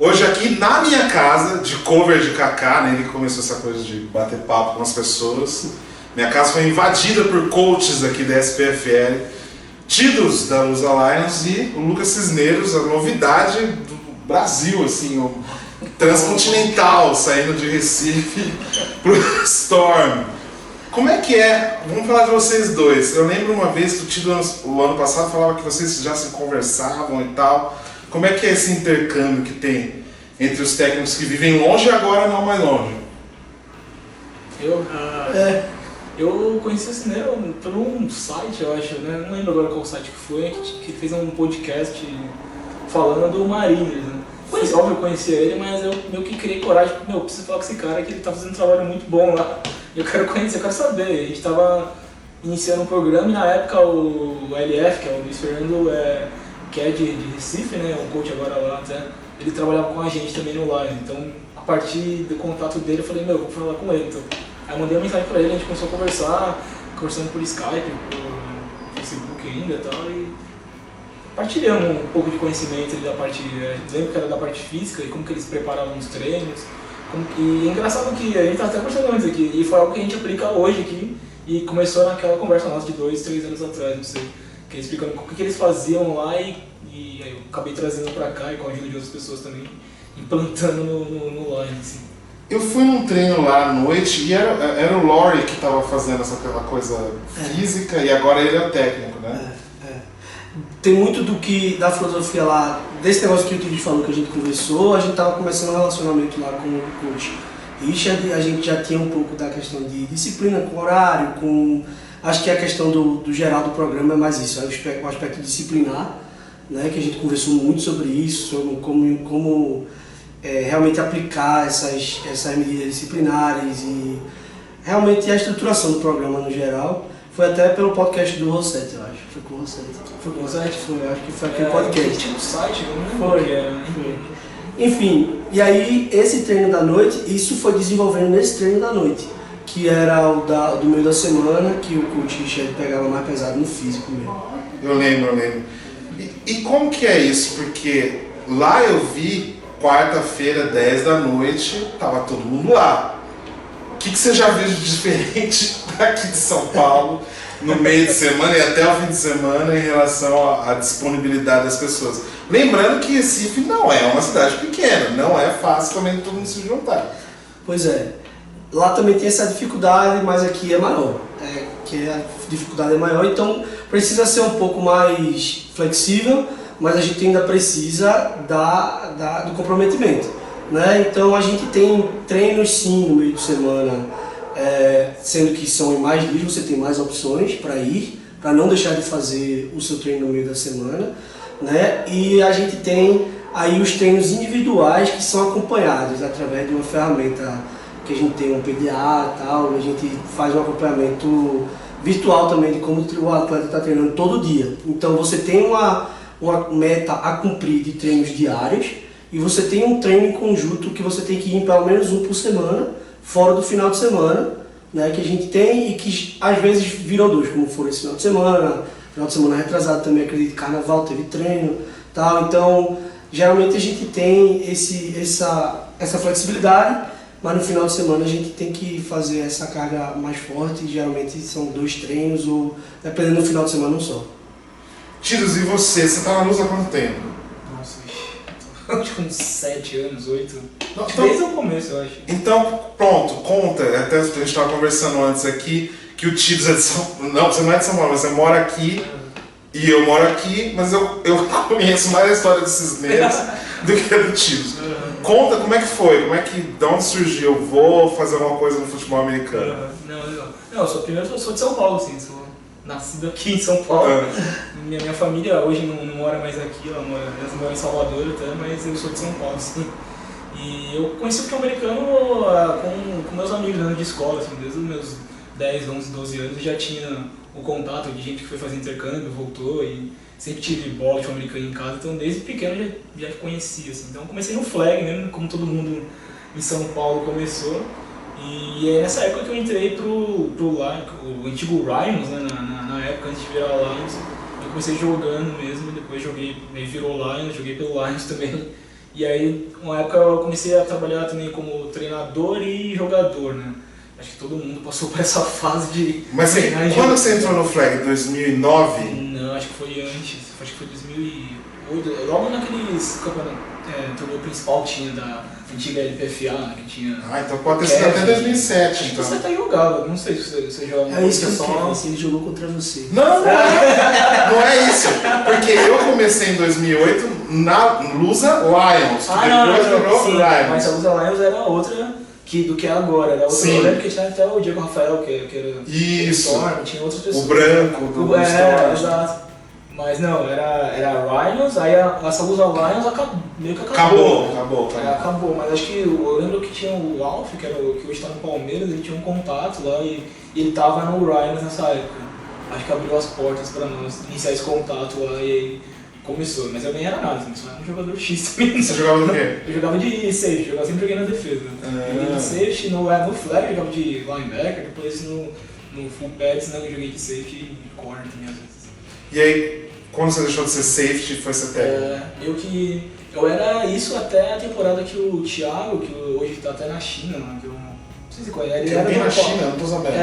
Hoje aqui na minha casa, de cover de Kaká, né? Ele começou essa coisa de bater papo com as pessoas. Minha casa foi invadida por coaches aqui da SPFL, tidos da Lusa Lions e o Lucas Cisneros, a novidade do Brasil, assim, o transcontinental, saindo de Recife pro Storm. Como é que é? Vamos falar de vocês dois. Eu lembro uma vez que o Tido o ano passado falava que vocês já se conversavam e tal. Como é que é esse intercâmbio que tem entre os técnicos que vivem longe e agora não mais longe? Eu conheci o Cisneiro por um site, eu acho, né? Não lembro agora qual site que foi, que fez um podcast falando do Mariners, né? Óbvio, eu conhecia ele, mas eu meio que criei coragem, preciso falar com esse cara que ele tá fazendo um trabalho muito bom lá. Eu quero conhecer, eu quero saber. A gente tava iniciando um programa e na época o LF, que é o Luiz Fernando, que é de Recife, né? O coach agora lá até, ele trabalhava com a gente também no Live. Então, a partir do contato dele, eu falei, vou falar com ele. Então, aí eu mandei uma mensagem pra ele, a gente começou a conversando por Skype, por Facebook ainda e tal, e partilhando um pouco de conhecimento da parte, lembro que era da parte física e como que eles preparavam os treinos. E é engraçado que a gente tá até conversando antes aqui, e foi algo que a gente aplica hoje aqui, e começou naquela conversa nossa de 2, 3 anos atrás, não sei, que eles explicando o que eles faziam lá e aí eu acabei trazendo pra cá e com a ajuda de outras pessoas também, implantando no Line, assim. Eu fui num treino lá à noite e era o Laurie que estava fazendo aquela coisa física e agora ele é o técnico, né? Tem muito da filosofia lá, desse negócio que o Titi falou que a gente conversou, a gente estava começando um relacionamento lá com o coach Richard, a gente já tinha um pouco da questão de disciplina com horário, acho que a questão do geral do programa é mais isso, o aspecto disciplinar, né, que a gente conversou muito sobre isso, sobre como realmente aplicar essas medidas disciplinares e realmente a estruturação do programa no geral. Foi até pelo podcast do Rossetti, eu acho. Foi com o Rossetti. Acho que foi aquele podcast. Tinha um site, não foi. Enfim, e aí esse treino da noite, isso foi desenvolvendo nesse treino da noite, que era o do meio da semana, que o coach Richard pegava mais pesado no físico mesmo. Eu lembro. E como que é isso? Porque lá eu vi, quarta-feira, 10 da noite, tava todo mundo lá. O que você já viu de diferente daqui de São Paulo, no meio de semana e até o fim de semana, em relação à disponibilidade das pessoas? Lembrando que Recife não é uma cidade pequena, não é fácil também todo mundo se juntar. Pois é, lá também tem essa dificuldade, mas aqui é maior, que a dificuldade é maior, então precisa ser um pouco mais flexível, mas a gente ainda precisa do comprometimento. Né? Então a gente tem treinos sim no meio de semana, sendo que são em mais dias, você tem mais opções para ir, para não deixar de fazer o seu treino no meio da semana, né? E a gente tem aí os treinos individuais que são acompanhados através de uma ferramenta que a gente tem um PDA e tal, a gente faz um acompanhamento virtual também de como o atleta está treinando todo dia. Então você tem uma meta a cumprir de treinos diários, e você tem um treino em conjunto que você tem que ir pelo menos um por semana, fora do final de semana, né, que a gente tem e que às vezes virou 2, como foi esse final de semana retrasado também, acredito que carnaval teve treino, tal. Então geralmente a gente tem essa flexibilidade, mas no final de semana a gente tem que fazer essa carga mais forte, e geralmente são 2 treinos, ou dependendo do final de semana, um só. Tiros, e você tá na luz há quanto tempo? Acho que uns 7 anos, 8. Não, Desde o começo, eu acho. Então, pronto, conta. Até a gente estava conversando antes aqui que o Tidos é de São Paulo. Não, você não é de São Paulo, você mora aqui e eu moro aqui, mas eu conheço mais a história dos Cisneros do que a do Tidos. Conta como é que foi, de onde surgiu? Eu vou fazer alguma coisa no futebol americano. Não, eu sou de São Paulo, assim, sou nascido aqui em São Paulo. Minha família hoje não mora mais aqui, elas moram em Salvador até, mas eu sou de São Paulo, sim. E eu conheci o futebol americano com meus amigos né, de escola, assim, desde os meus 10, 11, 12 anos eu já tinha o contato de gente que foi fazer intercâmbio, voltou e sempre tive bola de futebol americano em casa, então desde pequeno eu já conhecia, assim. Então eu comecei no flag mesmo, como todo mundo em São Paulo começou. E é nessa época que eu entrei pro o antigo Lions, né, na época antes de virar Lions. Eu comecei jogando mesmo, depois joguei, virou Lions, joguei pelo Lions também. E aí, uma época eu comecei a trabalhar também como treinador e jogador, né? Acho que todo mundo passou por essa fase de... Mas treinar e quando jogar. você entrou no Flag? 2009? Não, acho que foi antes, acho que foi 2008, logo naqueles campeonatos, torneio principal tinha da antiga LPFA, que tinha... Ah, então pode ter sido até 2007. Acho que Então. você até jogava, não sei se você jogava. É isso que eu só... quero, se ele jogou contra você. Não, não é isso. Porque eu comecei em 2008 na Lusa Lions, que depois virou sim, Lions. mas a Lusa Lions era outra do que é agora. Era outra. Sim. Eu lembro que tinha até o Diego Rafael, que era Isso. Storm, tinha outras pessoas. O branco do Storm. Exato. Mas não, era Lions, aí essa Lusa Lions meio que acabou. Acabou, mas acho que eu lembro que tinha o Alf, que hoje está no Palmeiras, ele tinha um contato lá e ele tava no Lions nessa época. Acho que abriu as portas para nós iniciar esse contato lá e aí começou. Mas eu nem era nada, eu só era um jogador X também. Você jogava do quê? Eu jogava de safety, eu sempre joguei na defesa. Joguei de safety, no flag eu jogava de linebacker, depois no full pads, né, eu joguei de safety e corner também às vezes. E aí, quando você deixou de ser safety, foi ser técnico? Eu era isso até a temporada que o Thiago, que hoje está até na China, né, que eu não sei se conhece. Ele era na China, não tô sabendo.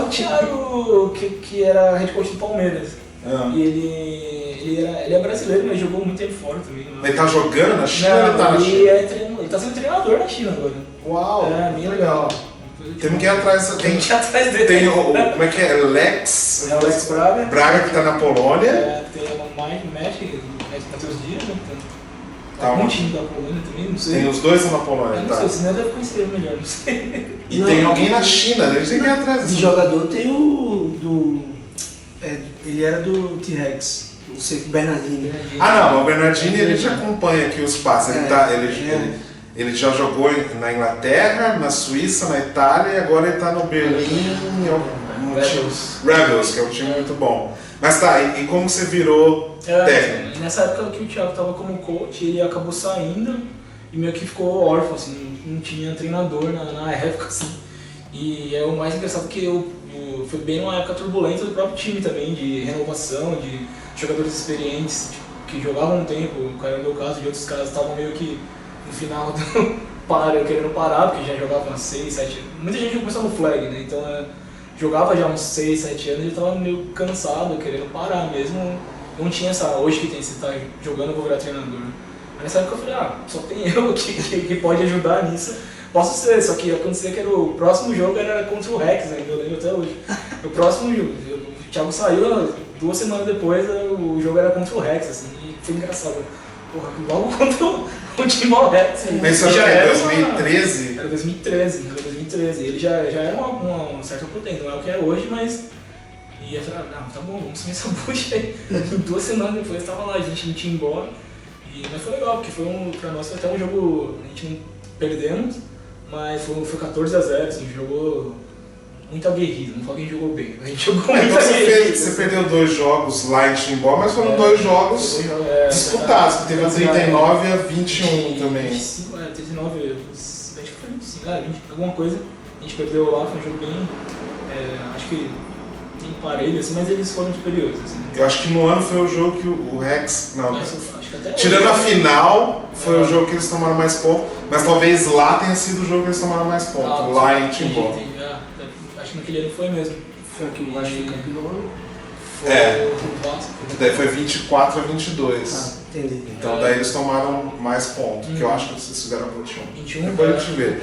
O Thiago que era head coach do Palmeiras. Ah. E ele é brasileiro, mas jogou muito tempo fora também. Né? Ele tá jogando na China não, ou ele tá na China? Ele tá sendo treinador na China agora. Uau! É, bem legal. Temos que ir atrás. Tem que ir atrás dele. Tem como é que é? Lex? É o Alex Braga. Braga que tá na Polônia. Tem o Mike Matheus Dias, né? Tá Um onde? time da Polônia também, não sei. Tem os dois na Polônia, Eu não tá? sei, senão deve conhecer ele melhor, não sei. E tem alguém na China, a gente tem que ir atrás. De jogador tem ele era do T-Rex, não sei, Bernardinho. Ah não, o Bernardini ele já acompanha aqui os passos. É. Ele já jogou na Inglaterra, na Suíça, na Itália e agora ele tá no Berlim Rebels, que é um time muito bom. Mas tá, e como você virou técnico? Nessa época que o Thiago tava como coach, ele acabou saindo e meio que ficou órfão, assim, não tinha treinador na época, assim. E é o mais engraçado que foi bem uma época turbulenta do próprio time também, de renovação, de jogadores experientes que jogavam um tempo, era o meu caso, e outros caras estavam meio que no final querendo parar, porque já jogavam há 6, 7 anos. Muita gente começou no flag, né? Então jogava já uns 6, 7 anos e estava meio cansado, querendo parar mesmo. Não tinha essa, hoje que tem, você tá jogando, eu vou virar treinador. Mas nessa época eu falei, só tem eu que pode ajudar nisso. Posso ser, só que acontecia que o próximo jogo era contra o Rex, ainda eu lembro até hoje. O próximo jogo, o Thiago saiu, 2 semanas depois o jogo era contra o Rex, assim, e foi engraçado. Porra, logo contra o time ao Rex. Mas isso já era 2013? Era 2013. Ele já era uma certa potência, não é o que é hoje, mas... E eu falei, tá bom, vamos sumir essa bucha aí. 2 semanas depois estava lá, a gente não tinha embora. Mas foi legal, porque pra nós foi até um jogo, a gente não perdemos, mas foi 14-0, assim, a gente jogou muito aguerrido, não falo que a gente jogou bem, a gente jogou muito então aguerrido. você perdeu 2 jogos lá em Timbó, mas foram 2 jogos disputados, que teve a 39 e a 21 também. 25, 39, acho que foi 25, 20, alguma coisa, a gente perdeu lá, foi um jogo bem, acho que tem parelho, assim, mas eles foram superiores. Assim. Eu acho que no ano foi o jogo que o Rex. Não, Acho que até tirando a final, foi o jogo que eles tomaram mais pontos, mas talvez lá tenha sido o jogo que eles tomaram mais pontos, lá em Timbó. Acho que naquele ano foi mesmo. Foi aqui o Vasco campeão. O Vasco. Daí foi 24 a 22. Entendi. Então daí eles tomaram mais pontos, que eu acho que vocês fizeram 21. 21. Depois a gente vê.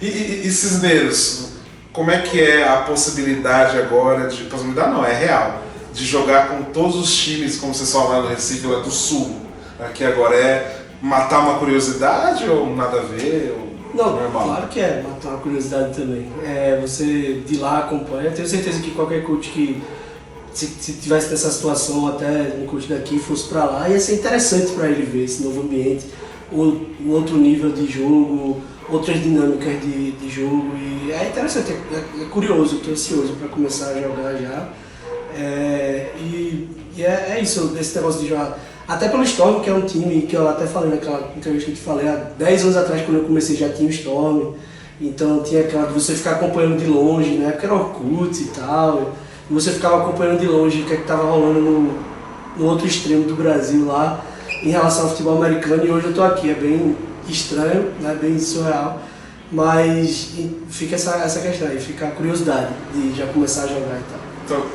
E Cisneiros, como é que é a possibilidade agora de... Possibilidade não, é real. De jogar com todos os times, como vocês falaram no Recife, lá do Sul. Aqui agora é matar uma curiosidade ou nada a ver? Não, normal? Claro que é matar uma curiosidade também. Você de lá acompanha, tenho certeza que qualquer coach que se tivesse nessa situação, até um coach daqui fosse pra lá, ia ser interessante para ele ver esse novo ambiente, um outro nível de jogo, outras dinâmicas de jogo, e é interessante, é curioso, estou ansioso para começar a jogar já. É isso, esse negócio de jogar. Até pelo Storm, que é um time que eu até falei naquela entrevista que eu te falei, há 10 anos atrás, quando eu comecei, já tinha o Storm. Então tinha aquela de você ficar acompanhando de longe, né? Porque era Orkut e tal. E você ficava acompanhando de longe o que é que estava rolando no outro extremo do Brasil lá. em relação ao futebol americano e hoje eu estou aqui. É bem estranho, né? Bem surreal, mas fica essa questão aí, fica a curiosidade de já começar a jogar e tal. Então,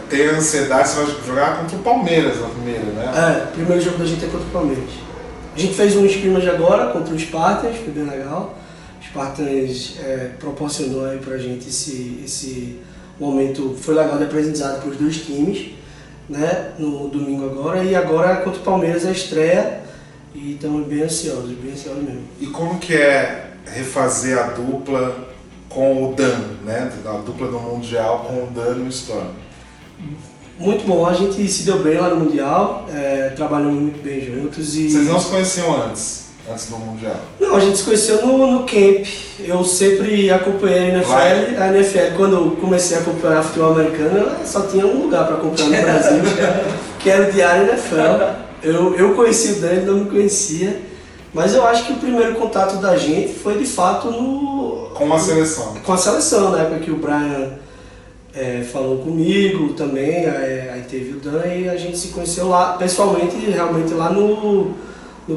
tem a ansiedade, você vai jogar contra o Palmeiras na primeira, né? O primeiro jogo da gente é contra o Palmeiras. A gente fez um scrimmage agora contra o Spartans, foi bem legal. O Spartans proporcionou aí pra gente esse momento, foi legal de aprendizado para os dois times, né? No domingo agora, e agora contra o Palmeiras é a estreia e estamos bem ansiosos mesmo. E como que é refazer a dupla com o Dan, né? A dupla do Mundial com o Dan no Storm? Muito bom, a gente se deu bem lá no Mundial, trabalhamos muito bem juntos e... Vocês não se conheciam antes do Mundial? Não, a gente se conheceu no camp. Eu sempre acompanhei a NFL. Quando eu comecei a acompanhar futebol americano, só tinha um lugar para acompanhar no Brasil, que era o Diário NFL. Eu conheci o Dan, ele não me conhecia, mas eu acho que o primeiro contato da gente foi de fato com a seleção. Com a seleção, na época que o Brian falou comigo também, aí teve o Dan e a gente se conheceu lá, pessoalmente, realmente lá no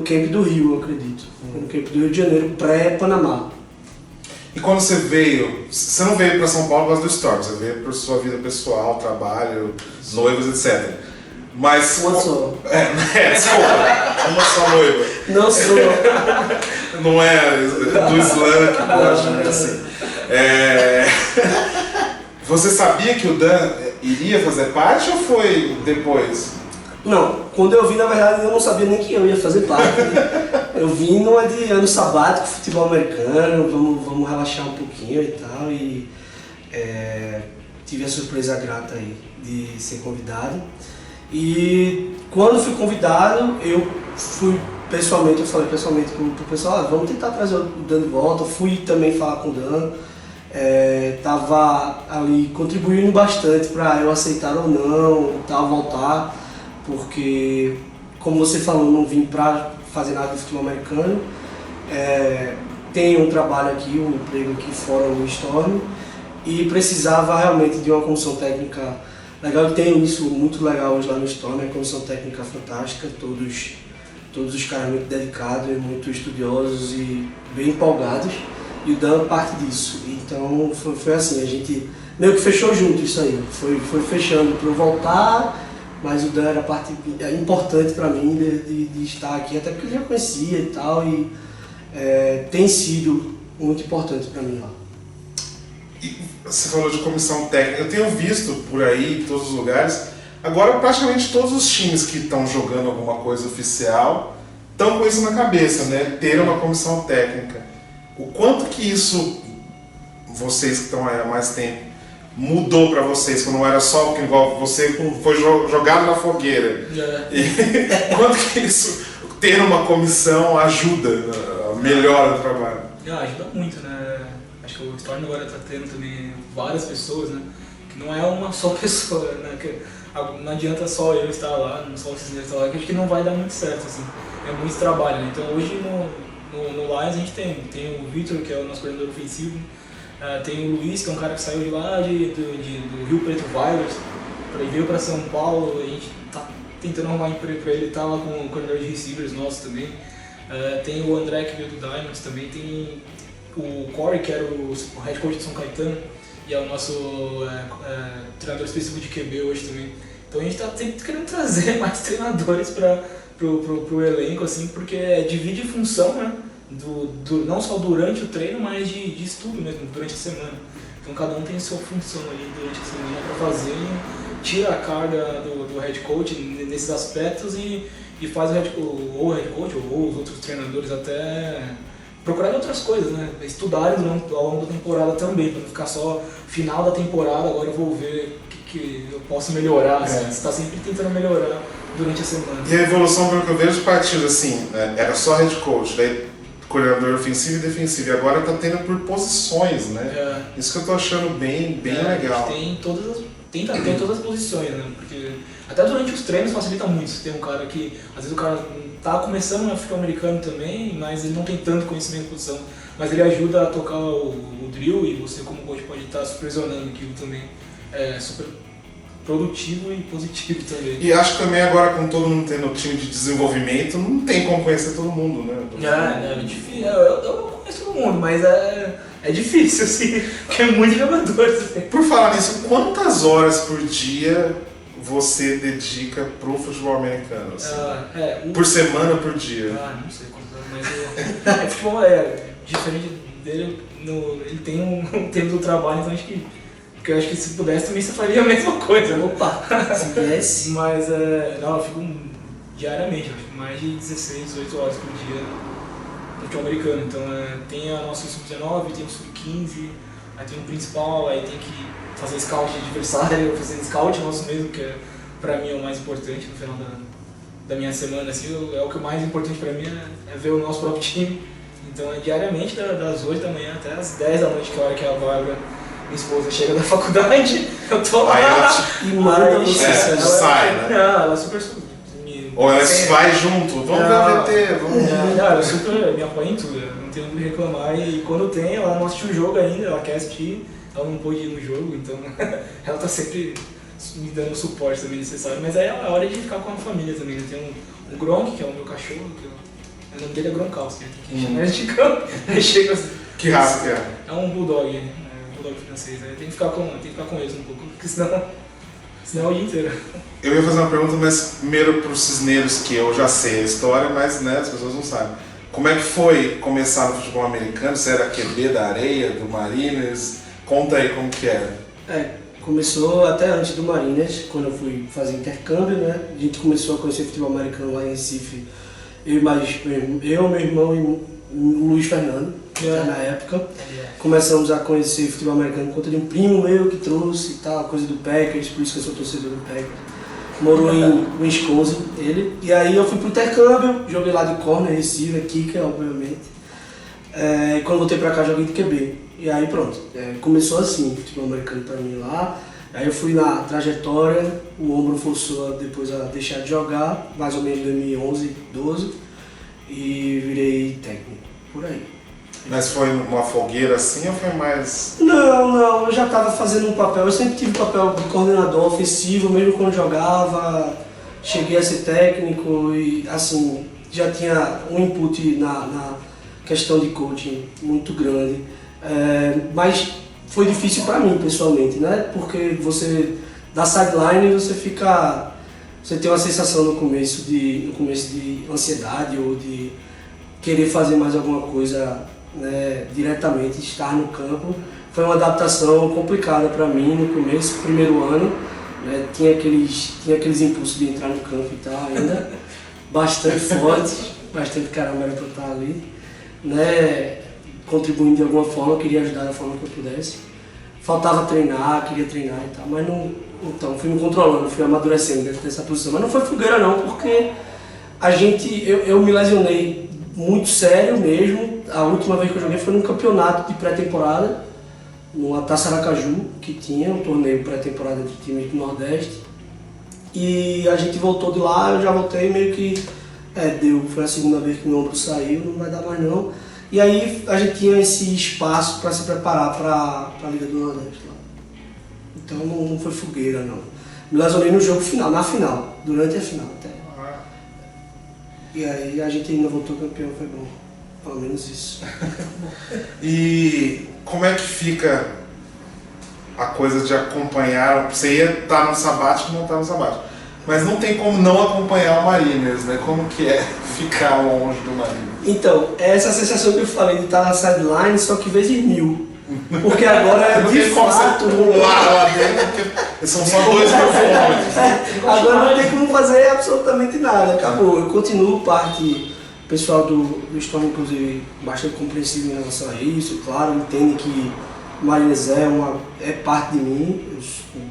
camp do Rio, eu acredito. No camp do Rio de Janeiro, pré-Panamá. E quando você veio, você não veio para São Paulo por causa do Storm, você veio por sua vida pessoal, trabalho, noivos, etc. Mas... Uma só. Desculpa, uma só noiva. Não sou. Não é do Islã que gosta, né? Assim. Você sabia que o Dan iria fazer parte ou foi depois? Não, quando eu vim, na verdade, eu não sabia nem que eu ia fazer parte. Eu vim numa de ano sabático, futebol americano, vamos relaxar um pouquinho e tal. E tive a surpresa grata aí de ser convidado. E quando fui convidado, eu falei pessoalmente pro pessoal, vamos tentar trazer o Dan de volta. Fui também falar com o Dan. Tava ali contribuindo bastante para eu aceitar ou não, voltar, porque, como você falou, não vim para fazer nada de futebol americano. Tenho um trabalho aqui, um emprego aqui fora no Storm e precisava realmente de uma comissão técnica legal. Eu tenho isso muito legal hoje lá no Storm, a comissão técnica fantástica, todos os caras muito dedicados e muito estudiosos e bem empolgados. E o Dan parte disso. Então foi assim, a gente meio que fechou junto isso aí. Foi fechando para eu voltar, mas o Dan era parte importante para mim de estar aqui, até porque eu já conhecia e tal, e tem sido muito importante para mim lá. E você falou de comissão técnica, eu tenho visto por aí, em todos os lugares, agora praticamente todos os times que estão jogando alguma coisa oficial estão com isso na cabeça, né? Ter uma comissão técnica. O quanto que isso, vocês que estão aí há mais tempo, mudou para vocês, quando não era só que igual você foi jogado na fogueira? E quanto que isso, ter uma comissão ajuda, melhora o trabalho? Ajuda muito, né? Acho que o Storm agora está tendo também várias pessoas, né? Que não é uma só pessoa, né? Que não adianta só eu estar lá, não só vocês estar lá, que acho que não vai dar muito certo, assim. É muito trabalho, né? Então hoje no Lions a gente tem o Victor, que é o nosso coordenador ofensivo, tem o Luiz, que é um cara que saiu de lá do Rio Preto Violets, veio para São Paulo, a gente tá tentando arrumar emprego para ele, tá lá com o coordenador de receivers nosso também. Tem o André, que veio do Diamonds também, tem o Corey, que era o head coach de São Caetano, e é o nosso treinador específico de QB hoje também. Então a gente tá sempre querendo trazer mais treinadores pro elenco, assim, porque divide função, né? Não só durante o treino, mas de estudo mesmo, durante a semana. Então cada um tem a sua função ali durante a semana para fazer, tira a carga do head coach nesses aspectos e faz o head coach ou os outros treinadores até procurar outras coisas, né? Estudarem ao longo da temporada também, para não ficar só final da temporada, agora eu vou ver o que eu posso melhorar. Assim. Você está sempre tentando melhorar durante a semana. E a evolução, pelo que eu vejo, partiu assim, era só head coach, daí coordenador ofensivo e defensivo, e agora está tendo por posições, né? Isso que eu tô achando bem legal. Tem todas as posições, né? Porque até durante os treinos facilita muito. Você tem um cara que, às vezes o cara tá começando no futebol americano também, mas ele não tem tanto conhecimento de posição, mas ele ajuda a tocar o drill e você como coach pode estar supervisionando aquilo também. É super produtivo e positivo também. E acho que também agora, com todo mundo tendo time de desenvolvimento, não tem como conhecer todo mundo, né? É difícil. Eu não conheço todo mundo, mas é difícil, assim, porque é muito jogador. Assim. Por falar nisso, quantas horas por dia você dedica pro futebol americano? Assim? Por semana, por dia? Não sei quantas horas, mas o futebol diferente dele, ele tem um tempo do trabalho, então porque eu acho que se pudesse também você faria a mesma coisa. Opa, se pudesse. Mas não, eu fico diariamente, eu fico mais de 16, 18 horas por dia no futebol americano. Então tem a nossa sub-19, tem o sub-15, aí tem o principal, aí tem que fazer scout de adversário, fazer scout nosso mesmo, que pra mim é o mais importante no final da minha semana. Assim, o que é mais importante pra mim é ver o nosso próprio time. Então é diariamente das 8 da manhã até as 10 da noite, que é a hora que a Bárbara, minha esposa, chega da faculdade, eu tô lá. Aí ela E manda você. sai, né? Não, ela super... Ou ela vai junto, vamos ver o VT, vamos... Não, ela super me apoia em tudo, não tenho o que reclamar. E quando tem, ela não assistiu o jogo ainda, ela quer assistir, ela não pôde ir no jogo, então ela tá sempre me dando o suporte também necessário. Mas aí é a hora de ficar com a família também. Eu tenho um Gronk, que é o meu cachorro, o nome dele é Gronkowski, né? Tem que chamar ele de Gronk. Aí chega assim, Que raça que é? é um bulldog, um bulldog francês. Aí tem que ficar com eles um pouco, porque senão é o dia inteiro. Eu ia fazer uma pergunta, mas primeiro para os cisneiros, que eu já sei a história, mas né, as pessoas não sabem. Como é que foi começar no futebol americano? Você era QB da Areia, do Mariners? Conta aí como que era. Começou até antes do Mariners, quando eu fui fazer intercâmbio, né? A gente começou a conhecer futebol americano lá em Recife. Eu, meu irmão e o Luiz Fernando, na época. Começamos a conhecer futebol americano por conta de um primo meu que trouxe e tal, coisa do Packers, por isso que eu sou torcedor do Packers. Morou em Wisconsin, ele. E aí eu fui pro intercâmbio, joguei lá de corner, receiver, kicker, obviamente. E quando voltei pra cá, joguei de QB. E aí pronto, começou assim, futebol americano pra mim lá. Aí eu fui na trajetória, o ombro forçou depois a deixar de jogar, mais ou menos em 2011, 12, e virei técnico, por aí. Mas foi uma fogueira assim ou foi mais... Não, eu já estava fazendo um papel, eu sempre tive papel de coordenador ofensivo, mesmo quando jogava, cheguei a ser técnico e assim, já tinha um input na questão de coaching muito grande, mas foi difícil para mim pessoalmente, né? Porque você, da sideline, você tem uma sensação no começo de ansiedade ou de querer fazer mais alguma coisa, né, diretamente, estar no campo. Foi uma adaptação complicada para mim no começo, primeiro ano, né, tinha aqueles impulsos de entrar no campo e tal ainda, bastante fortes, bastante caramba era para estar ali, né, contribuindo de alguma forma, queria ajudar da forma que eu pudesse. Faltava treinar, queria treinar e tal, mas não, então fui me controlando, fui amadurecendo dentro dessa posição, mas não foi fogueira não, porque eu me lesionei muito sério mesmo. A última vez que eu joguei foi num campeonato de pré-temporada, numa Taça Aracaju, que tinha um torneio pré-temporada de time do Nordeste. E a gente voltou de lá, eu já voltei meio que... foi a segunda vez que meu ombro saiu, não vai dar mais não. E aí a gente tinha esse espaço para se preparar para a Liga do Nordeste lá. Então não foi fogueira não. Me lesionei no jogo final, na final, durante a final até. E aí a gente ainda voltou campeão, foi bom. Pelo menos isso. E como é que fica a coisa de acompanhar? Você ia estar no sabático, não estar no sabático. Mas não tem como não acompanhar o Mariners, né? Como que é ficar longe do Mariners? Então, é essa sensação que eu falei de estar na sideline, só que vezes 1000. Porque agora é de fato... lá dentro, porque são só 2 mil quilômetros. Agora não tem como fazer absolutamente nada, acabou. Eu continuo parte, o pessoal do Storm, inclusive, bastante compreensivo em relação a isso, claro, entende que o Mariners é parte de mim,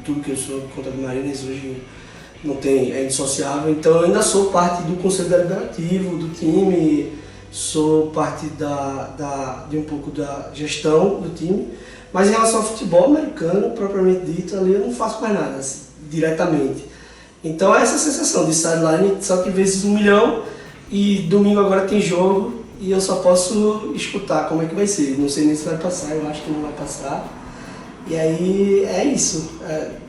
tudo que eu sou por conta do Mariners hoje é indissociável, então eu ainda sou parte do Conselho Deliberativo, do time, sou parte de um pouco da gestão do time, mas em relação ao futebol americano, propriamente dito, ali eu não faço mais nada, assim, diretamente. Então é essa sensação de sideline, só que vezes 1 milhão, e domingo agora tem jogo, e eu só posso escutar como é que vai ser. Não sei nem se vai passar, eu acho que não vai passar. E aí é isso.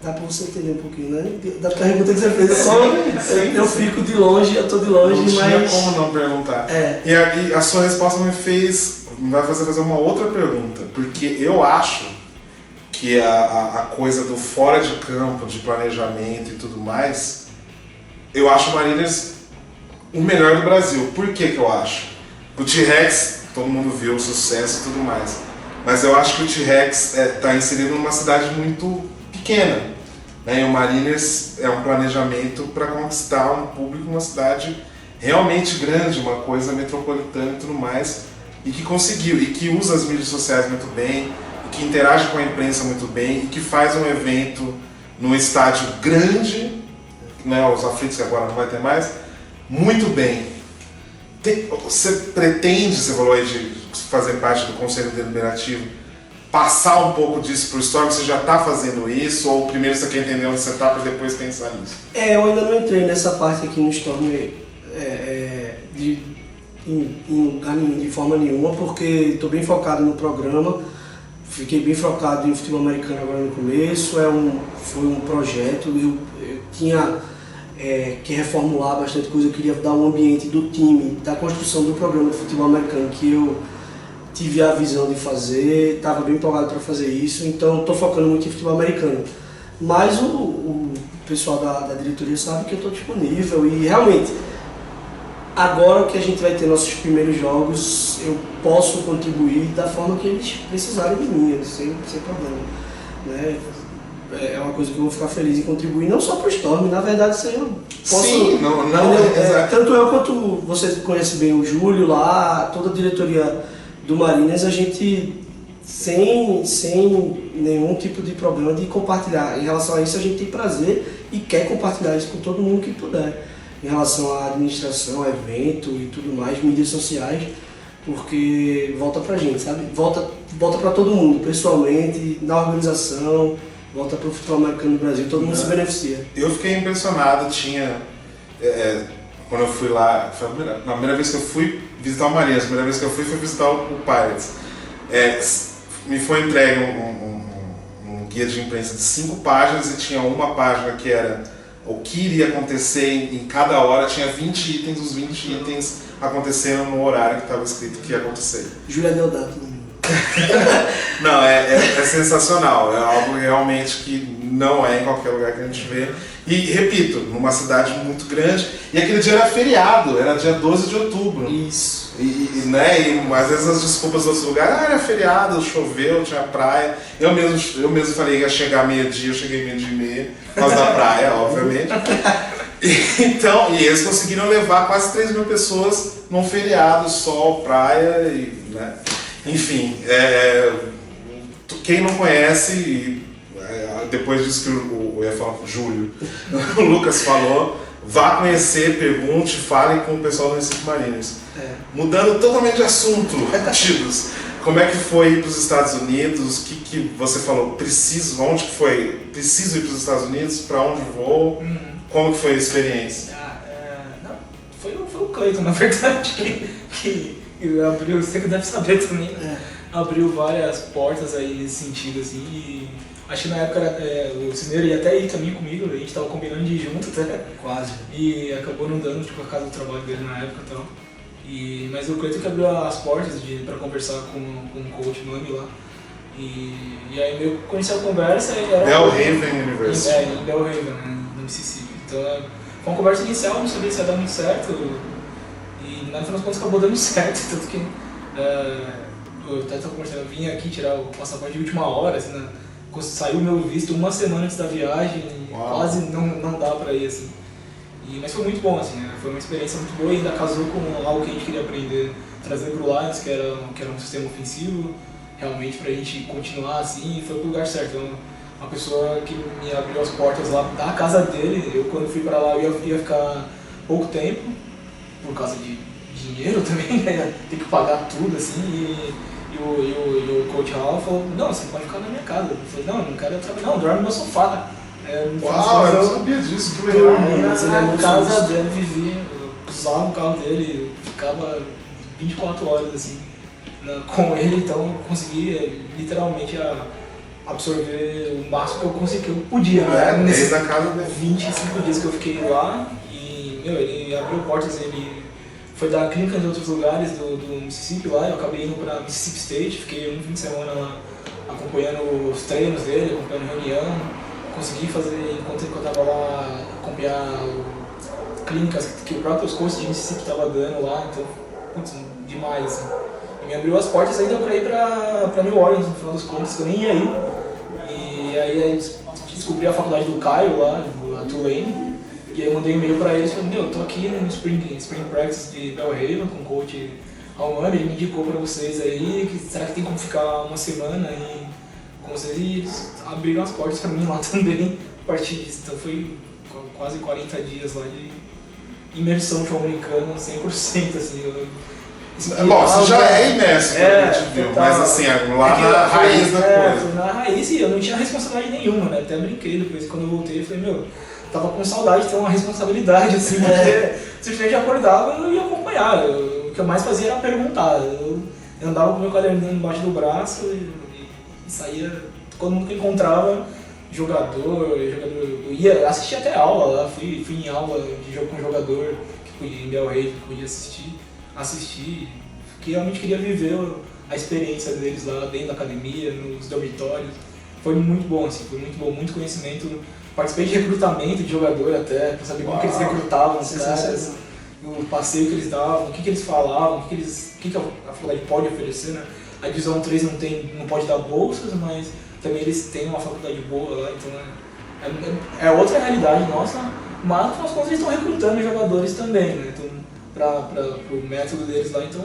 Dá pra você entender um pouquinho, né? Da pergunta que você fez, eu fico de longe, eu tô de longe, não tinha mas. como não perguntar. E a sua resposta me vai fazer uma outra pergunta, porque eu acho que a coisa do fora de campo, de planejamento e tudo mais, eu acho o Mariners o melhor do Brasil. Por que eu acho? O T-Rex, todo mundo viu o sucesso e tudo mais, mas eu acho que o T-Rex está inserido numa cidade muito pequena, né? E o Mariners é um planejamento para conquistar um público numa cidade realmente grande, uma coisa metropolitana e tudo mais, e que conseguiu, e que usa as mídias sociais muito bem, e que interage com a imprensa muito bem, e que faz um evento num estádio grande, né, os aflitos que agora não vai ter mais, muito bem. Você pretende, você falou aí de fazer parte do Conselho Deliberativo, passar um pouco disso para o histórico? Você já está fazendo isso, ou primeiro você quer entender onde você está para depois pensar nisso? Eu ainda não entrei nessa parte aqui no Storm em lugar nenhum, de forma nenhuma, porque estou bem focado no programa, fiquei bem focado em futebol americano agora no começo, foi um projeto, eu tinha que reformular bastante coisa, eu queria dar um ambiente do time, da construção do programa de futebol americano que eu tive a visão de fazer, estava bem empolgado para fazer isso, então estou focando muito em futebol americano. Mas o pessoal da diretoria sabe que eu estou disponível e realmente, agora que a gente vai ter nossos primeiros jogos, eu posso contribuir da forma que eles precisarem de mim, sem problema. Né? É uma coisa que eu vou ficar feliz em contribuir, não só para o Storm, na verdade isso aí eu posso... Sim, tanto eu quanto você conhece bem o Júlio lá, toda a diretoria do Mariners, a gente sem nenhum tipo de problema de compartilhar. Em relação a isso, a gente tem prazer e quer compartilhar isso com todo mundo que puder. Em relação à administração, evento e tudo mais, mídias sociais, porque volta pra gente, sabe? Volta pra todo mundo, pessoalmente, na organização, volta pro futebol americano no Brasil, todo mundo se beneficia. Eu fiquei impressionado, quando eu fui lá, foi a primeira vez que eu fui visitar o Mariners, a primeira vez que eu fui foi visitar o Pirates. Me foi entregue um guia de imprensa de 5 páginas e tinha uma página que era o que iria acontecer em cada hora, tinha 20 itens, os 20 itens aconteceram no horário que estava escrito que ia acontecer. Júlia Deodato. Não, é sensacional, é algo realmente que não é em qualquer lugar que a gente vê. E, repito, numa cidade muito grande, e aquele dia era feriado, era dia 12 de outubro. Isso. E às vezes as desculpas dos outros lugares, era feriado, choveu, tinha praia. Eu mesmo falei que ia chegar meio-dia, eu cheguei meio-dia e meia, por causa da praia, obviamente. E eles conseguiram levar quase 3 mil pessoas num feriado, sol, praia, né? Enfim, quem não conhece, depois disso que eu ia falar com o Júlio, o Lucas falou, vá conhecer, pergunte, fale com o pessoal do Recife Mariners. Mudando totalmente de assunto, Tidos, como é que foi ir para os Estados Unidos? O que você falou? Onde que foi? Preciso ir para os Estados Unidos? Para onde vou? Como que foi a experiência? Não, foi o Cleiton, na verdade, que abriu, você deve saber também, abriu várias portas aí nesse sentido, assim, e acho que na época o Cineiro ia até ir também comigo, a gente tava combinando de ir junto até. Quase. E acabou não dando, tipo, a casa do trabalho dele na época e tal. Mas o Cleiton que abriu as portas pra conversar com o coach nome lá. E aí eu conheci a conversa e era... Delhaven University. Em Delhaven, né, no Mississippi. Então foi uma conversa inicial, não sabia se ia dar muito certo. E no final das contas acabou dando certo, tanto que eu até estava conversando, eu vim aqui tirar o passaporte de última hora, assim, né? Saiu o meu visto uma semana antes da viagem, quase não dá pra ir, assim. Mas foi muito bom, assim, né? Foi uma experiência muito boa e ainda casou com algo que a gente queria aprender, trazer pro Lions, que era um sistema ofensivo, realmente pra gente continuar assim, e foi pro lugar certo. Então, uma pessoa que me abriu as portas lá da casa dele, eu quando fui pra lá eu ia ficar pouco tempo, por causa de dinheiro também, né? Tem que pagar tudo, assim, e o coach Hall falou, não, você pode ficar na minha casa. Eu falei, não quero trabalhar, não, dorme no meu sofá. Uau, eu não sabia disso, que legal. Na casa dele, vivia, usava o carro dele, ficava 24 horas assim com ele, então eu consegui literalmente absorver o máximo que eu consegui, que eu podia, né? Desde a casa dele. 25 dias que eu fiquei lá e, ele abriu portas, ele foi dar clínica em outros lugares do Mississippi lá, eu acabei indo pra Mississippi State, fiquei um fim de semana lá acompanhando os treinos dele, acompanhando reunião, consegui fazer, enquanto eu tava lá, acompanhar clínicas que o próprio curso de Mississippi tava dando lá, então, putz, demais, assim. E me abriu as portas ainda pra ir pra New Orleans, no final dos contos, que eu nem ia ir. E aí descobri a faculdade do Caio lá, a Tulane, e aí eu mandei um e-mail pra eles, falei, eu tô aqui no Spring Practice de Belhaven com o coach Almami, ele me indicou pra vocês aí, será que tem como ficar uma semana aí com vocês? E eles abriram as portas pra mim lá também, a partir disso. Então foi quase 40 dias lá de imersão sul-americana, 100%, assim. Bom, você já é imerso, mas assim, lá na raiz da coisa. Na raiz, eu não tinha responsabilidade nenhuma, né? Até brinquei depois, quando eu voltei, eu falei, tava com saudade de ter uma responsabilidade, assim, porque simplesmente acordava e ia acompanhar. O que eu mais fazia era perguntar. Eu andava com o meu caderninho embaixo do braço e saía, todo mundo que encontrava, jogador, eu ia assistir até aula lá, fui em aula de jogo com jogador, que podia, em Belhaven, que podia assistir, que realmente queria viver a experiência deles lá dentro da academia, nos dormitórios. Foi muito bom, assim, foi muito bom, muito conhecimento. Participei de recrutamento de jogador até, pra saber como que eles recrutavam os caras, o passeio que eles davam, o que eles falavam, o que a faculdade pode oferecer, né? A divisão 3 não pode dar bolsas, mas também eles têm uma faculdade boa lá, então é outra realidade nossa, mas no final das contas eles estão recrutando jogadores também, né? Então, para o método deles lá, então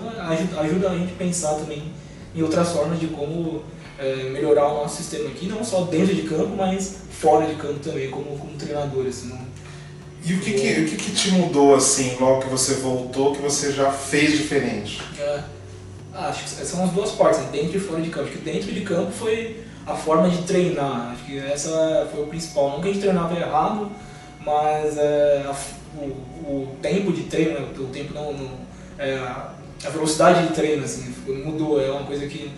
ajuda a gente a pensar também em outras formas de como melhorar o nosso sistema aqui, não só dentro de campo, mas fora de campo também, como treinador. Assim, não... E o que te mudou assim, logo que você voltou, que você já fez diferente? Acho que são as duas partes, né? Dentro e fora de campo. Acho que dentro de campo foi a forma de treinar, acho que essa foi o principal. Não que a gente treinava errado, mas o tempo de treino, né? O tempo a velocidade de treino assim, mudou, é uma coisa que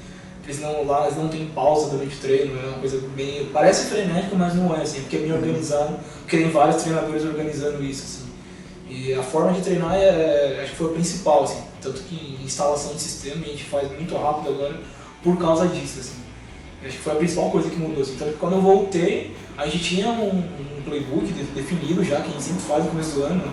eles não têm pausa durante o treino, é uma coisa bem, parece frenética, mas não é assim, porque é bem organizado, porque tem vários treinadores organizando isso assim. E a forma de treinar acho que foi o principal, assim, tanto que instalação de sistema a gente faz muito rápido agora por causa disso, assim. Acho que foi a principal coisa que mudou, assim. Tanto que quando eu voltei, a gente tinha um playbook definido já, que a gente sempre faz no começo do ano,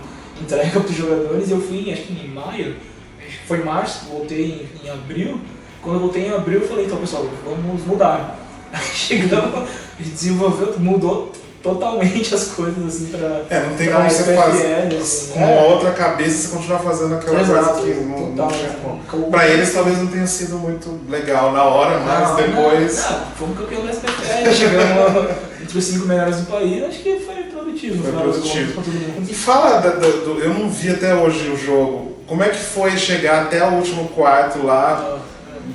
entrega para os jogadores, e eu fui, acho que em maio, acho que foi em março, voltei em abril. Quando eu voltei em abril, eu falei, então pessoal, vamos mudar. Aí chegamos, a gente desenvolveu, mudou totalmente as coisas, assim, não tem como você fazer assim, com uma outra cabeça você continuar fazendo aquela coisa que não tinha como. Pra eles talvez não tenha sido muito legal na hora, mas depois... Fomos campeão da SPFL, chegamos entre os 5 melhores do país, acho que foi produtivo. Foi produtivo. E fala, eu não vi até hoje o jogo, como é que foi chegar até o último quarto lá,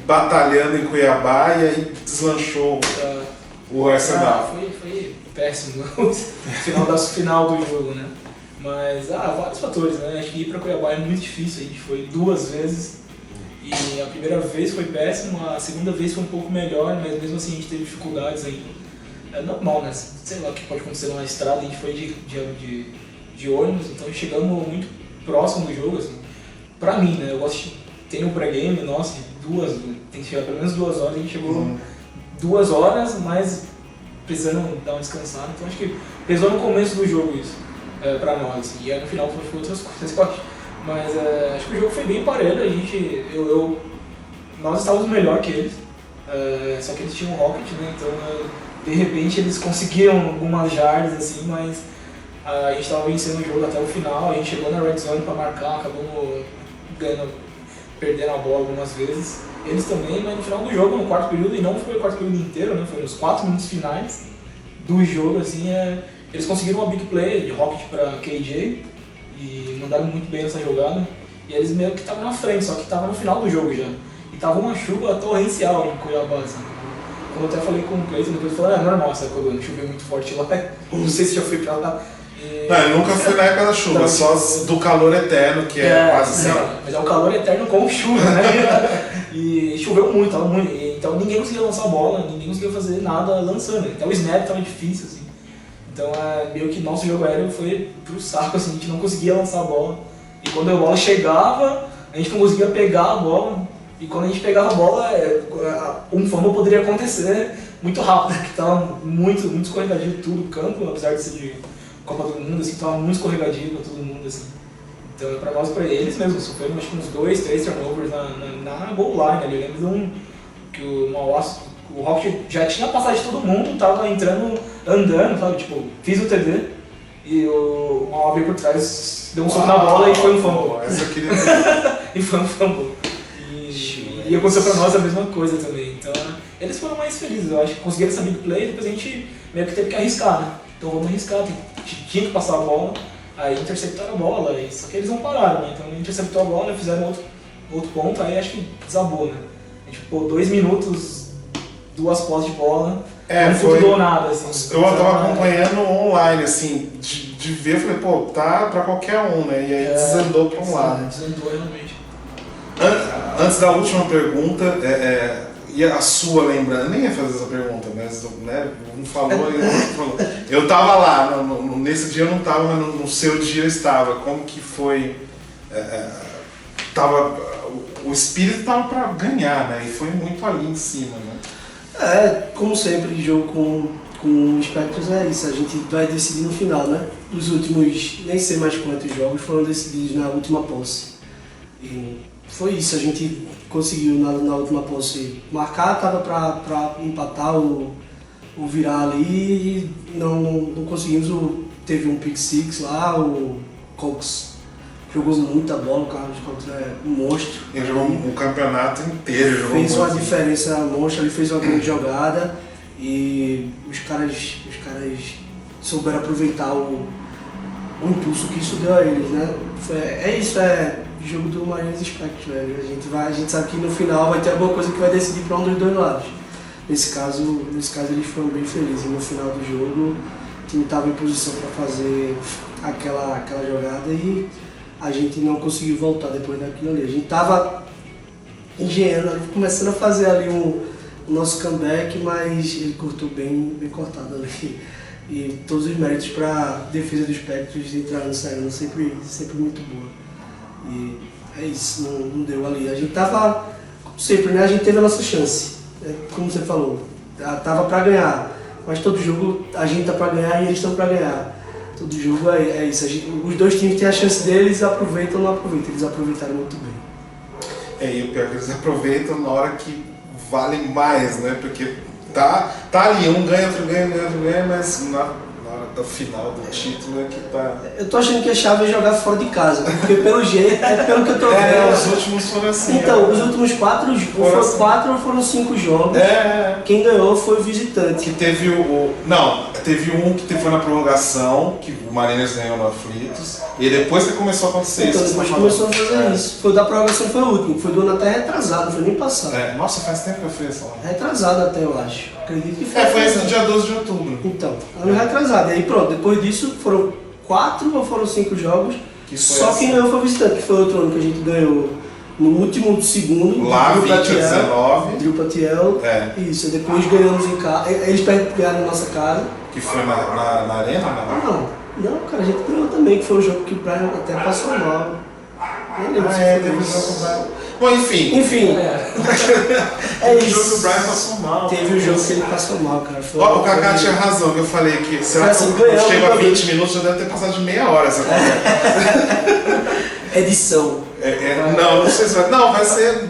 batalhando em Cuiabá, e aí deslanchou o Arsenal? Foi péssimo o final do jogo, né? Mas, vários fatores, né? Acho que ir para Cuiabá é muito difícil, a gente foi 2 vezes e a primeira vez foi péssimo, a segunda vez foi um pouco melhor, mas mesmo assim a gente teve dificuldades ainda. É normal, né? Sei lá o que pode acontecer na estrada, a gente foi de ônibus, então chegamos muito próximo do jogo, assim. Pra mim, né? Eu gosto de... Tem o pré-game, nossa, tem que chegar pelo menos 2 horas, a gente chegou 2 horas, mas precisando dar uma descansada, então acho que pesou no começo do jogo isso, pra nós, assim, e aí no final foi outras coisas que eu acho, mas acho que o jogo foi bem parelho, nós estávamos melhor que eles, só que eles tinham um Rocket, né, então de repente eles conseguiram algumas jardas assim, mas a gente estava vencendo o jogo até o final, a gente chegou na red zone para marcar, acabamos perdendo a bola algumas vezes, eles também, mas no final do jogo, no quarto período, e não foi o quarto período inteiro, né, foi nos 4 minutos finais do jogo, assim, eles conseguiram uma big play de Rocket para KJ e mandaram muito bem nessa jogada, e eles meio que estavam na frente, só que estavam no final do jogo já, e tava uma chuva torrencial em Cuiabá, assim. Quando eu até falei com o Cleiton, depois ele falou, é normal essa coisa, não choveu muito forte lá, não sei se já foi pra lá. Não, eu nunca fui na época da chuva, só do calor eterno, que é quase sempre. Mas é o calor eterno com chuva, né? E choveu muito, tava muito. E Então ninguém conseguia lançar a bola, ninguém conseguia fazer nada lançando. Até o snap tava difícil, assim. Então meio que nosso jogo aéreo foi pro saco, assim, a gente não conseguia lançar a bola. E quando a bola chegava, a gente não conseguia pegar a bola. E quando a gente pegava a bola, um fumble poderia acontecer muito rápido, que tava muito escorregadio tudo o campo, apesar de ser de Copa do Mundo, assim, tava muito escorregadio pra todo mundo, assim. Então, pra nós, pra eles mesmo, sofreram acho que uns 2, 3 turnovers na goal line ali. Eu lembro de um que o Rocket já tinha passado de todo mundo, tava entrando, andando, sabe? Tipo, fiz o TD e o Mauá veio por trás, deu um soco na bola e foi um fumble. Essa eu queria ver. E foi um fumble. E aconteceu pra nós a mesma coisa também. Então, eles foram mais felizes, eu acho que conseguiram essa big play, depois a gente meio que teve que arriscar, né? Então vamos arriscar, tinha que passar a bola. Aí interceptaram a bola, só que eles não pararam, né? Então interceptou a bola, fizeram outro ponto, aí acho que desabou, né? A gente ficou 2 minutos, 2 posses de bola, não foi tudo ou nada, assim. Eu tava acompanhando online, assim, de ver, eu falei, pô, tá pra qualquer um, né? E aí desandou pra um lado. Desandou realmente. Antes da última pergunta, e a sua lembrança, nem ia fazer essa pergunta, mas né, um falou e o outro falou. Eu tava lá, nesse dia eu não tava, mas no seu dia eu estava. Como que foi? O espírito tava pra ganhar, né? E foi muito ali em cima, né? Como sempre, jogo com Spectros é isso, a gente vai decidir no final, né? Os últimos, nem sei mais quantos jogos foram decididos na última posse. E foi isso, a gente conseguiu na última posse marcar, tava pra empatar ou virar ali e não conseguimos. Teve um pick six lá, o Cox jogou muita bola, o Carlos Cox é um monstro. Ele jogou o campeonato inteiro. Fez uma diferença monstra, ele fez uma grande jogada e os caras souberam aproveitar o impulso que isso deu a eles, né? Jogo do Mariners Spectrum, a gente sabe que no final vai ter alguma coisa que vai decidir para um dos dois lados. Nesse caso eles foram bem felizes. No final do jogo, o time estava em posição para fazer aquela jogada e a gente não conseguiu voltar depois daquilo ali. A gente estava engenhando, começando a fazer ali o nosso comeback, mas ele cortou bem cortado ali. E todos os méritos para a defesa dos Spectros entrando e saindo, sempre muito boa. E é isso, não deu ali. A gente tava, como sempre, né? A gente teve a nossa chance, como você falou, tava pra ganhar, mas todo jogo a gente tá pra ganhar e eles estão pra ganhar. Todo jogo é isso, os dois times têm a chance deles, aproveitam ou não aproveitam, eles aproveitaram muito bem. E o pior é que eles aproveitam na hora que vale mais, né? Porque tá ali, um ganha, outro ganha, mas na hora do final do título é que tá... Eu tô achando que a chave é jogar fora de casa, porque pelo jeito, pelo que eu tô vendo... Os últimos foram assim. Então, os últimos 4 ou foram 5 jogos, quem ganhou foi o visitante. Que teve teve um que foi na prorrogação, que o Mariners ganhou no Aflitos, e depois que começou a acontecer então, isso. Depois começou a fazer isso. Foi da prorrogação, foi o último, foi do ano até retrasado, não foi nem passado. Nossa, faz tempo que eu fui essa lá. Retrasado até, eu acho. Acredito que foi. Foi esse dia 12 de outubro. Então, ano retrasado. E aí pronto, depois disso foram 4 ou foram 5 jogos, só quem ganhou foi o visitante, que foi outro ano que a gente ganhou no último segundo. Lá, 2019. Drew Patiel. Isso, e depois ganhamos em casa. Eles ganharam na nossa casa. Que foi na arena, né? Não, cara, a gente ganhou também, que foi um jogo que o Brian até passou mal. Teve um jogo com o Brian. Bom, enfim. É Teve isso. um jogo que o Brian passou mal. Teve um jogo que ele passou mal, cara. O Kaká tinha razão, que eu falei que se ela chega a 20 minutos, já deve ter passado de meia hora essa conversa. Edição. Não sei se vai. Não, vai ser.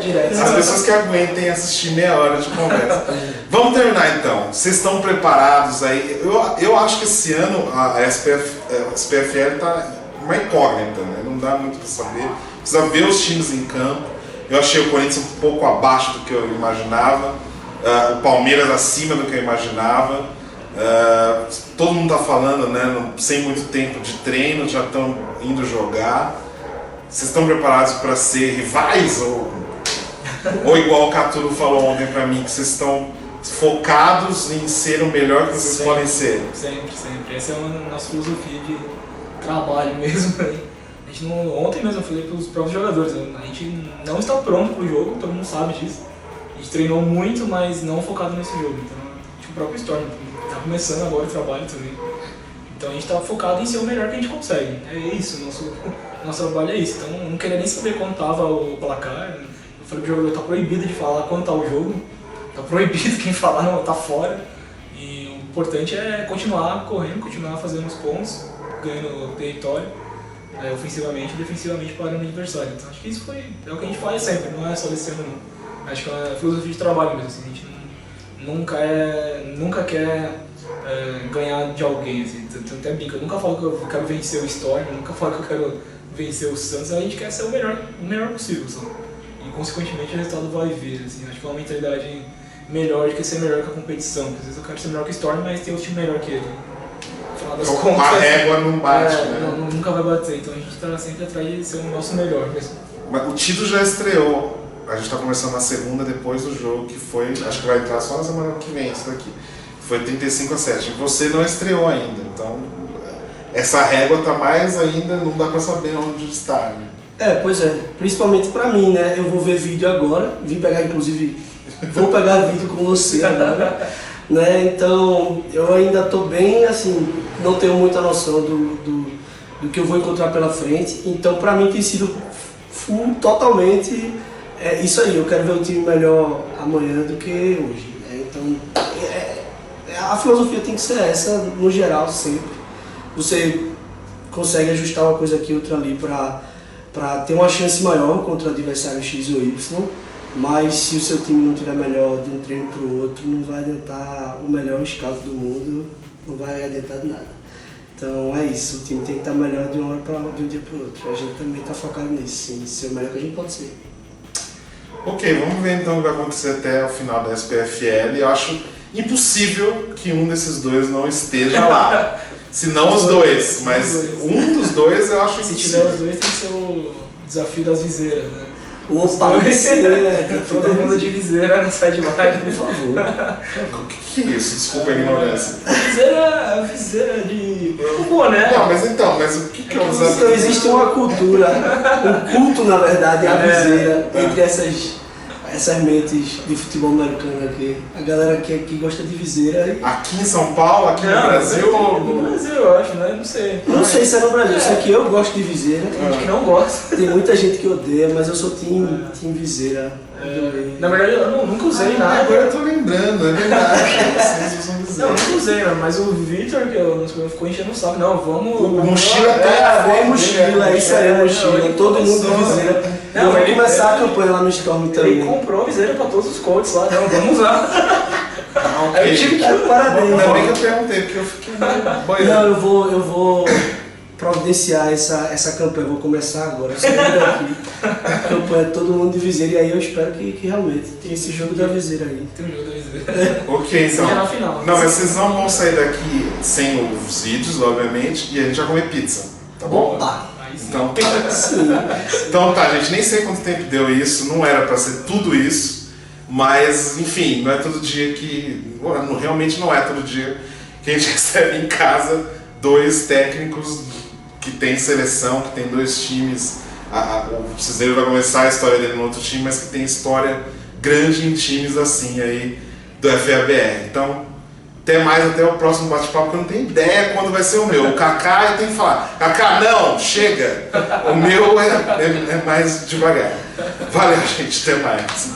Direto. As pessoas que aguentem assistir meia hora de conversa. Vamos terminar então. Vocês estão preparados aí? Eu acho que esse ano a SPFL está uma incógnita, né? Não dá muito para saber. Precisa ver os times em campo. Eu achei o Corinthians um pouco abaixo do que eu imaginava. O Palmeiras acima do que eu imaginava. Todo mundo está falando, né? Sem muito tempo de treino, já estão indo jogar. Vocês estão preparados para ser rivais? Ou igual o Caturo falou ontem para mim, que vocês estão focados em ser o melhor que vocês podem ser? Sempre. Essa é a nossa filosofia de trabalho mesmo. A gente ontem mesmo eu falei para os próprios jogadores, a gente não está pronto para o jogo, todo mundo sabe disso. A gente treinou muito, mas não focado nesse jogo. Então, tipo, o próprio Storm tá começando agora o trabalho também. Então a gente tá focado em ser o melhor que a gente consegue. É isso, nosso trabalho é isso. Então eu não queria nem saber quando tava o placar. Eu falei pro jogador, tá proibido de falar quando tá o jogo. Tá proibido quem falar não tá fora. E o importante é continuar correndo, continuar fazendo os pontos, ganhando território, ofensivamente e defensivamente para o adversário. Então acho que isso é o que a gente faz sempre, não é só desse ano não. Acho que é uma filosofia de trabalho mesmo, assim, a gente nunca quer ganhar de alguém, assim, até brinca. Eu nunca falo que eu quero vencer o Storm, eu nunca falo que eu quero vencer o Santos, a gente quer ser o melhor possível, só. E consequentemente o resultado vai vir, assim, acho que é uma mentalidade melhor do que ser melhor que a competição, porque às vezes eu quero ser melhor que o Storm, mas tem outro time melhor que ele. No final das contas, a régua não bate, né? Nunca vai bater, então a gente tá sempre atrás de ser o nosso melhor mesmo. Mas o Tido já estreou, a gente tá começando na segunda depois do jogo, que foi, acho que vai entrar só na semana que vem isso daqui. Foi 35-7. Você não estreou ainda, então essa régua tá mais ainda, não dá pra saber onde está, né? Pois é, principalmente pra mim, né? Eu vou ver vídeo agora, vou pegar vídeo com você agora, né? Então eu ainda tô bem, assim, não tenho muita noção do que eu vou encontrar pela frente, então pra mim tem sido totalmente isso aí, eu quero ver o time melhor amanhã do que hoje, né? Então a filosofia tem que ser essa, no geral, sempre. Você consegue ajustar uma coisa aqui, outra ali, para ter uma chance maior contra o adversário X ou Y, mas se o seu time não tiver melhor de um treino para o outro, não vai adiantar o melhor scout do mundo, não vai adiantar de nada. Então é isso, o time tem que estar melhor de uma hora para de um dia para o outro. A gente também está focado nisso, sim, ser o melhor que a gente pode ser. Ok, vamos ver então o que vai acontecer até o final da SPFL. Eu acho impossível que um desses dois não esteja lá. Se não os dois, mas um dos dois eu acho impossível. Se tiver os dois, tem que ser o desafio das viseiras, né? Opa, viseira, todo mundo de viseira na sideline, por favor. O que é isso? Desculpa a ignorância. Viseira de robô, né? Não, mas o que é o desafio? Então existe uma cultura, um culto na verdade, à viseira entre essas mentes de futebol americano aqui. A galera que gosta de viseira. Aqui em São Paulo, aqui no Brasil? No Brasil, eu acho, né? Não sei. Não sei se é no Brasil, só que eu gosto de viseira. Tem gente que não gosta. Tem muita gente que odeia, mas eu sou time viseira. Na verdade, eu nunca usei nada. Agora eu tô lembrando, é verdade. Vocês usam Não, eu viseira. nunca usei, mas o Victor, que ficou enchendo o saco. Não, vamos. O mochila mochila, é isso aí, mochila. Todo mundo de viseira. Não, vai ele começar a campanha lá no Storm Ele também. comprou a viseira pra todos os coaches lá. Não, vamos usar. Aí eu tive que Parabéns. Ainda bem que eu perguntei, porque eu fiquei boiando. Não, eu vou providenciar essa campanha, vou começar agora. Saindo daqui, a campanha todo mundo de viseira, e aí eu espero que realmente tenha esse jogo da viseira aí. Tem um jogo da viseira. Ok, então. Seja na final. Não, mas vocês não vão sair daqui sem os vídeos, obviamente, e a gente vai comer pizza. Tá bom? Opa! Aí sim. Então tá. Sim. Então tá, gente, nem sei quanto tempo deu isso, não era pra ser tudo isso, mas enfim, não é todo dia que. Realmente não é todo dia que a gente recebe em casa dois técnicos que tem seleção, que tem dois times. O Cisneiro vai começar a história dele no outro time, mas que tem história grande em times assim aí do FABR. Então, até mais, até o próximo bate-papo, porque eu não tenho ideia quando vai ser o meu. O Kaká eu tenho que falar, Kaká, não, chega! O meu é mais devagar. Valeu, gente, até mais.